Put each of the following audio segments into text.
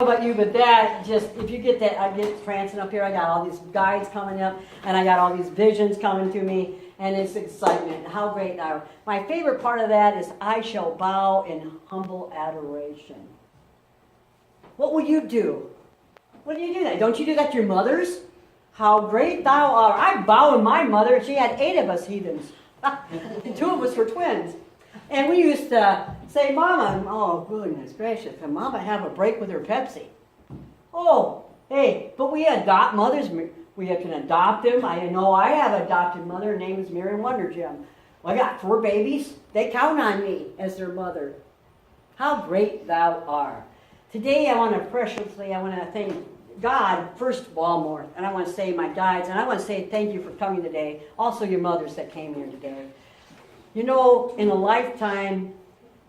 About you, but that just, if you get that, I get prancing up here, I got all these guides coming up, and I got all these visions coming to me, and it's excitement. How great now. My favorite part of that is I shall bow in humble adoration. What will you do? What do you do that? Don't you do that to your mothers? How great thou art. I bow in my mother. She had 8 of us heathens. 2 of us were twins. And we used to say, Mama, oh goodness gracious, can Mama have a break with her Pepsi? Oh, hey, but we adopt mothers. We can adopt them. I know I have an adopted mother. Her name is Mary Wonder Jim. Well, I got 4 babies. They count on me as their mother. How great thou art. Today I want to thank God, first of all, more. And I want to say my guides, and I want to say thank you for coming today. Also your mothers that came here today. You know, in a lifetime,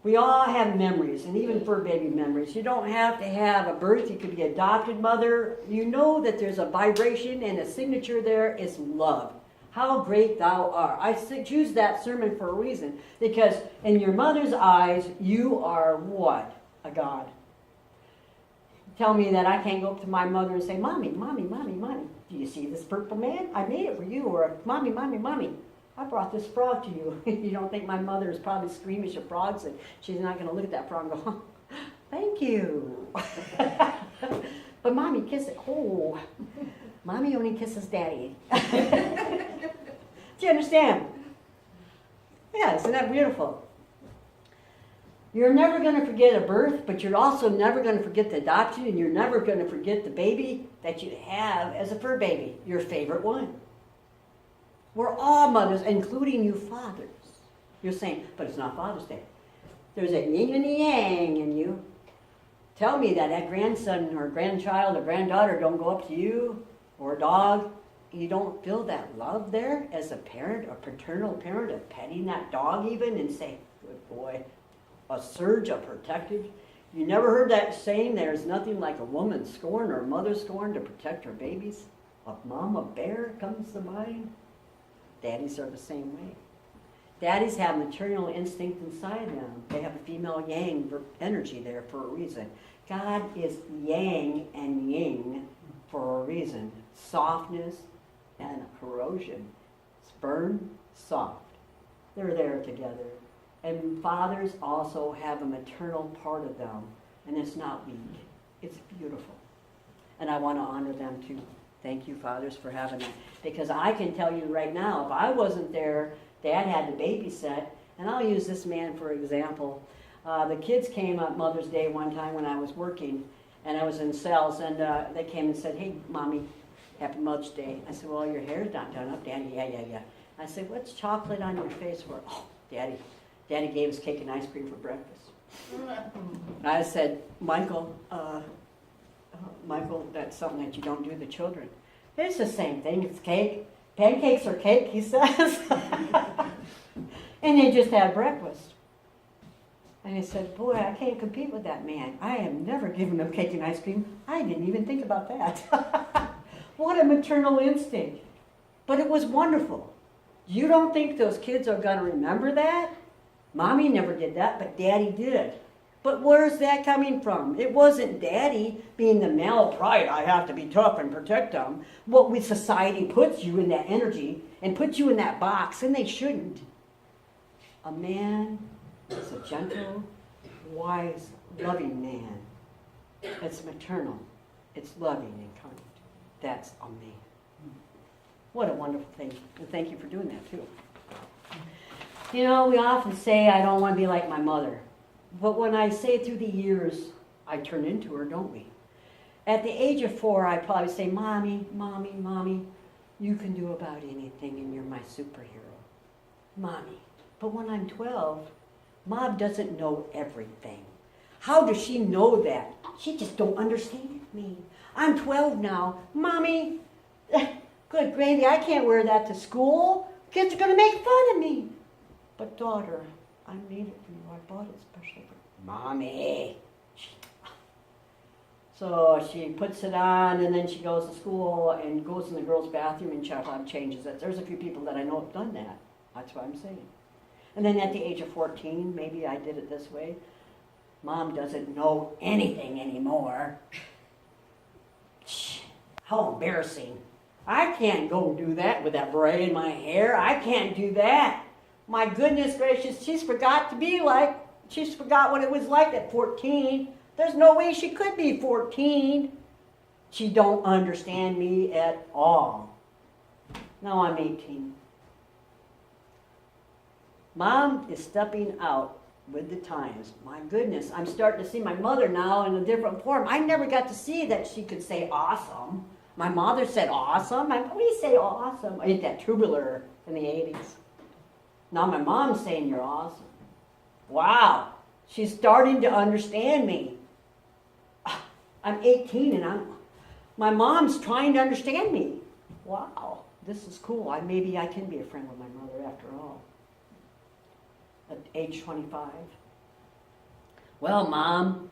we all have memories, and even fur baby memories. You don't have to have a birth. You could be adopted mother. You know that there's a vibration and a signature there is love. How great thou art. I choose that sermon for a reason, because in your mother's eyes, you are what? A God. Tell me that I can't go up to my mother and say, Mommy, Mommy, Mommy, Mommy, do you see this purple man? I made it for you. Or, Mommy, Mommy, Mommy, I brought this frog to you. You don't think my mother is probably squeamish of frogs, and she's not going to look at that frog and go, oh, thank you. But Mommy, kiss it. Oh, Mommy only kisses Daddy. Do you understand? Yeah, isn't that beautiful? You're never going to forget a birth, but you're also never going to forget the adoption, and you're never going to forget the baby that you have as a fur baby, your favorite one. We're all mothers, including you fathers. You're saying, but it's not Father's Day. There's a yin and a yang in you. Tell me that grandson or grandchild or granddaughter don't go up to you or a dog. You don't feel that love there as a parent, a paternal parent, of petting that dog even and say, good boy. A surge of protective. You never heard that saying, there's nothing like a woman scorn or a mother scorn to protect her babies? A mama bear comes to mind. Daddies are the same way. Daddies have maternal instinct inside them. They have a female yang energy there for a reason. God is yang and yin for a reason. Softness and corrosion. Firm, soft. They're there together. And fathers also have a maternal part of them, and it's not weak. It's beautiful. And I want to honor them too. Thank you, fathers, for having that. Because I can tell you right now, if I wasn't there, Dad had to babysit, and I'll use this man for example. The kids came on Mother's Day one time when I was working, and I was in sales, and they came and said, hey, Mommy, happy Mother's Day. I said, well, your hair's not done up, Daddy. Yeah. I said, what's chocolate on your face for? Oh, Daddy gave us cake and ice cream for breakfast. I said, Michael, that's something that you don't do to children. It's the same thing. It's cake. Pancakes are cake, he says. And they just had breakfast. And he said, boy, I can't compete with that man. I have never given him cake and ice cream. I didn't even think about that. What a maternal instinct. But it was wonderful. You don't think those kids are going to remember that? Mommy never did that, but Daddy did. But where's that coming from? It wasn't Daddy being the male pride, I have to be tough and protect them. What with society puts you in that energy and puts you in that box, and they shouldn't. A man is a gentle, wise, loving man. It's maternal. It's loving and kind. That's a man. What a wonderful thing. And thank you for doing that too. You know, we often say, I don't want to be like my mother. But when I say through the years, I turn into her, don't we? At the age of 4, I'd probably say, Mommy, Mommy, Mommy, you can do about anything and you're my superhero. Mommy. But when I'm 12, Mom doesn't know everything. How does she know that? She just don't understand me. I'm 12 now. Mommy, good gravy, I can't wear that to school. Kids are going to make fun of me. But daughter, I made it for you. I bought it specially for you. Mommy. So she puts it on, and then she goes to school and goes in the girls' bathroom and changes it. There's a few people that I know have done that. That's what I'm saying. And then at the age of 14, maybe I did it this way. Mom doesn't know anything anymore. How embarrassing. I can't go do that with that braid in my hair. I can't do that. My goodness gracious, she's forgot what it was like at 14. There's no way she could be 14. She don't understand me at all. Now I'm 18. Mom is stepping out with the times. My goodness, I'm starting to see my mother now in a different form. I never got to see that she could say awesome. My mother said awesome. We say awesome. I ate that tubular in the 80s. Now my mom's saying you're awesome. Wow. She's starting to understand me. I'm 18 and my mom's trying to understand me. Wow. This is cool. Maybe I can be a friend with my mother after all. At age 25. Well, Mom,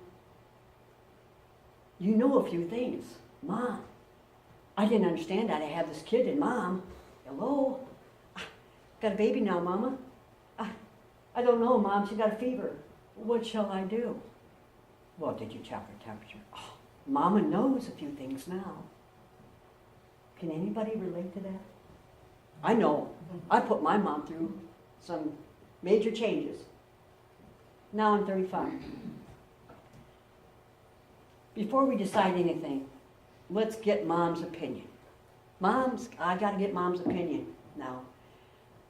you know a few things. Mom, I didn't understand that. I have this kid, and Mom, hello? Got a baby now, Mama? I don't know, Mom. She got a fever. What shall I do? Well, did you check her temperature? Oh, Mama knows a few things now. Can anybody relate to that? I know. I put my mom through some major changes. Now I'm 35. Before we decide anything, let's get Mom's opinion. I got to get Mom's opinion now.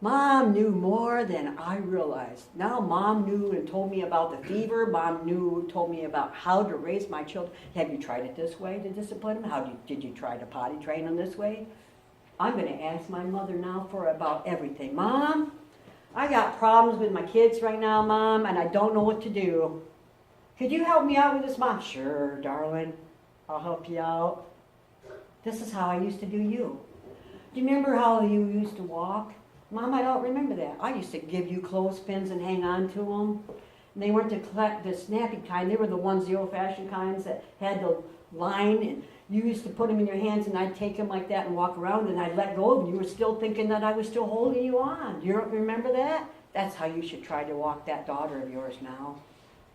Mom knew more than I realized. Now Mom knew and told me about the fever. Mom told me about how to raise my children. Have you tried it this way to discipline them? Did you try to potty train them this way? I'm going to ask my mother now for about everything. Mom, I got problems with my kids right now, Mom, and I don't know what to do. Could you help me out with this, Mom? Sure, darling. I'll help you out. This is how I used to do you. Do you remember how you used to walk? Mom, I don't remember that. I used to give you clothespins and hang on to them. And they weren't the snappy kind. They were the ones, the old-fashioned kinds that had the line. And you used to put them in your hands, and I'd take them like that and walk around, and I'd let go of them. You were still thinking that I was still holding you on. You don't remember that? That's how you should try to walk that daughter of yours now.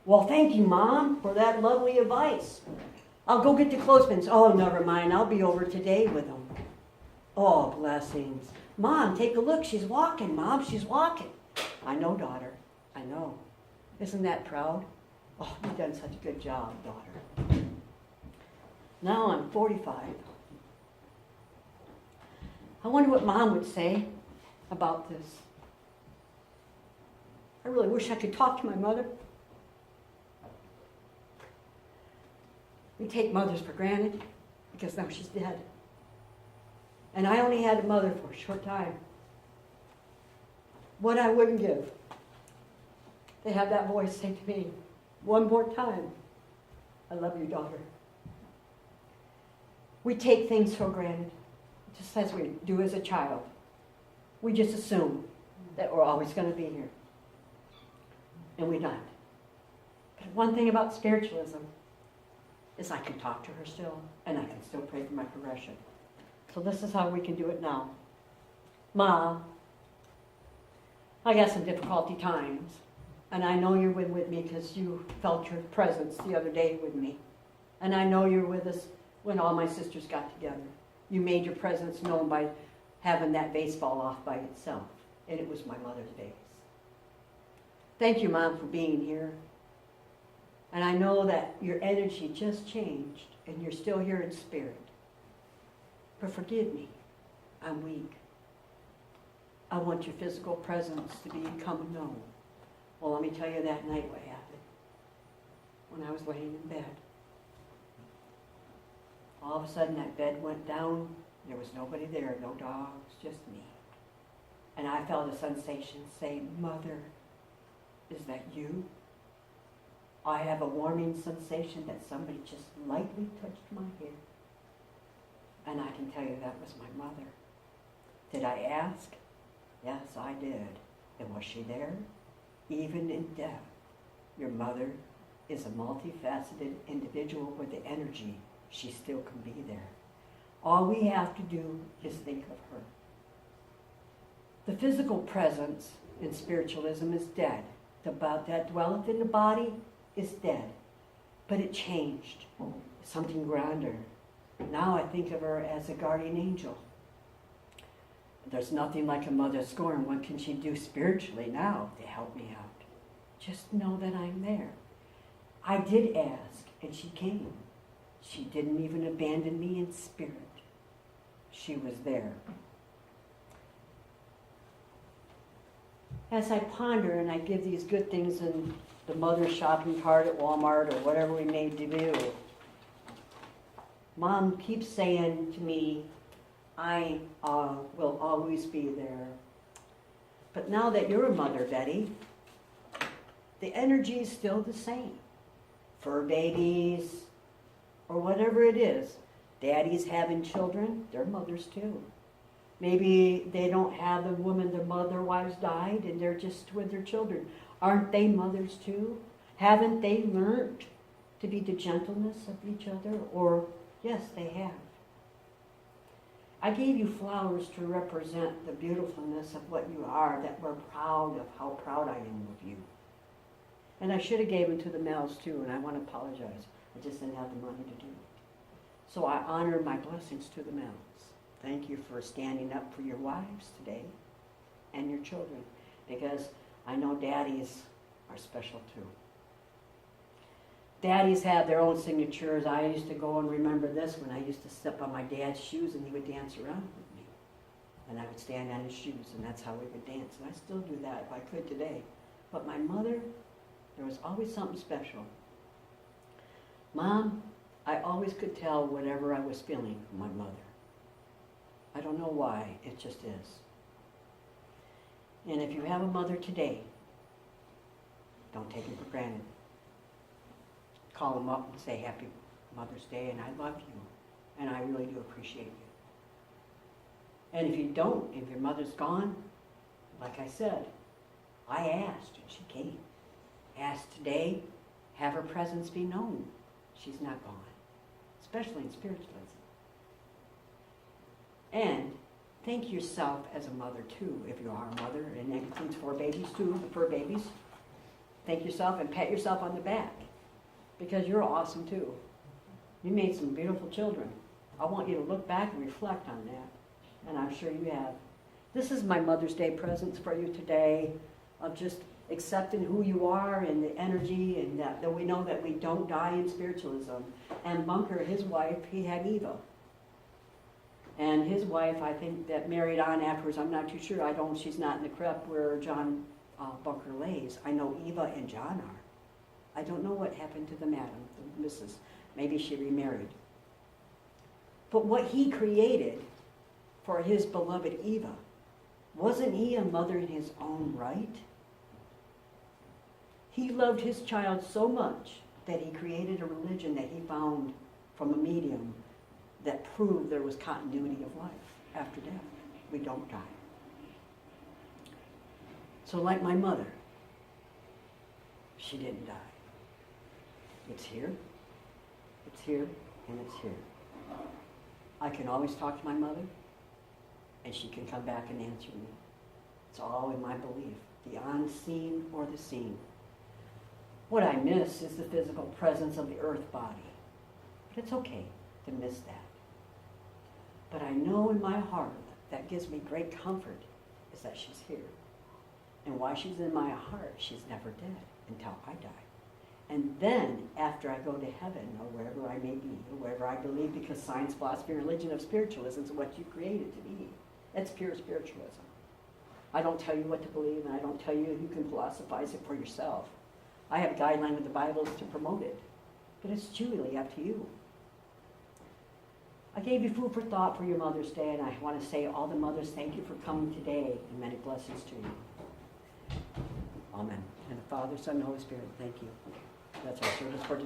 Well, thank you, Mom, for that lovely advice. I'll go get the clothespins. Oh, never mind. I'll be over today with them. Oh, blessings. Mom, take a look. She's walking, Mom. She's walking. I know, daughter. I know. Isn't that proud? Oh, you've done such a good job, daughter. Now I'm 45. I wonder what Mom would say about this. I really wish I could talk to my mother. We take mothers for granted because now she's dead. And I only had a mother for a short time. What I wouldn't give to have that voice say to me one more time, I love you, daughter. We take things for granted, just as we do as a child. We just assume that we're always going to be here. And we're not. But one thing about spiritualism is I can talk to her still, and I can still pray for my progression. So this is how we can do it now. Mom, I got some difficulty times, and I know you're with me because you felt your presence the other day with me. And I know you're with us when all my sisters got together. You made your presence known by having that vase fall off by itself, and it was my mother's vase. Thank you, Mom, for being here. And I know that your energy just changed, and you're still here in spirit. But forgive me, I'm weak. I want your physical presence to become known. Well, let me tell you that night what happened. When I was laying in bed. All of a sudden that bed went down. There was nobody there, no dogs, just me. And I felt a sensation say, Mother, is that you? I have a warming sensation that somebody just lightly touched my hair. And I can tell you that was my mother. Did I ask? Yes, I did. And was she there? Even in death, your mother is a multifaceted individual with the energy. She still can be there. All we have to do is think of her. The physical presence in spiritualism is dead. That dwelleth in the body is dead, but it changed. Something grander. Now I think of her as a guardian angel. There's nothing like a mother's scorn. What can she do spiritually now to help me out? Just know that I'm there. I did ask, and she came. She didn't even abandon me in spirit. She was there. As I ponder and I give these good things in the mother's shopping cart at Walmart or whatever we may do, Mom keeps saying to me, I will always be there. But now that you're a mother, Betty, the energy is still the same. Fur babies, or whatever it is. Daddies having children, they're mothers too. Maybe they don't have the woman, their mother, wives died, and they're just with their children. Aren't they mothers too? Haven't they learned to be the gentleness of each other? Or, yes, they have. I gave you flowers to represent the beautifulness of what you are, that we're proud of how proud I am of you. And I should have gave them to the males too, and I want to apologize. I just didn't have the money to do it. So I honor my blessings to the males. Thank you for standing up for your wives today and your children, because I know daddies are special too. Daddies have their own signatures. I used to go and remember this when I used to step on my dad's shoes and he would dance around with me. And I would stand on his shoes, and that's how we would dance. And I still do that if I could today. But my mother, there was always something special. Mom, I always could tell whatever I was feeling from my mother. I don't know why, it just is. And if you have a mother today, don't take them for granted. Call them up and say Happy Mother's Day, and I love you, and I really do appreciate you. And if you don't, if your mother's gone, like I said, I asked and she came. Ask today, have her presence be known. She's not gone, especially in spiritualism. And thank yourself as a mother too, if you are a mother, and that includes fur babies too, the fur babies. Thank yourself and pat yourself on the back, because you're awesome too. You made some beautiful children. I want you to look back and reflect on that, and I'm sure you have. This is my Mother's Day presents for you today, of just accepting who you are and the energy, and that we know that we don't die in spiritualism. And Bunker, his wife, he had Eva. And his wife, I think, that married on afterwards, I'm not too sure, she's not in the crypt where John Bunker lays. I know Eva and John are. I don't know what happened to the madam, the Mrs. Maybe she remarried. But what he created for his beloved Eva, wasn't he a mother in his own right? He loved his child so much that he created a religion that he found from a medium that proved there was continuity of life after death. We don't die. So like my mother, she didn't die. It's here, and it's here. I can always talk to my mother, and she can come back and answer me. It's all in my belief, the unseen or the seen. What I miss is the physical presence of the earth body. But it's okay to miss that. But I know in my heart that gives me great comfort is that she's here. And while she's in my heart, she's never dead until I die. And then, after I go to heaven, or wherever I may be, or wherever I believe, because science, philosophy, and religion of spiritualism is what you created to be. That's pure spiritualism. I don't tell you what to believe, and I don't tell you you can philosophize it for yourself. I have a guideline with the Bibles to promote it. But it's truly up to you. I gave you food for thought for your Mother's Day, and I want to say all the mothers, thank you for coming today, and many blessings to you. Amen. And the Father, Son, and Holy Spirit, thank you. That's our service for today.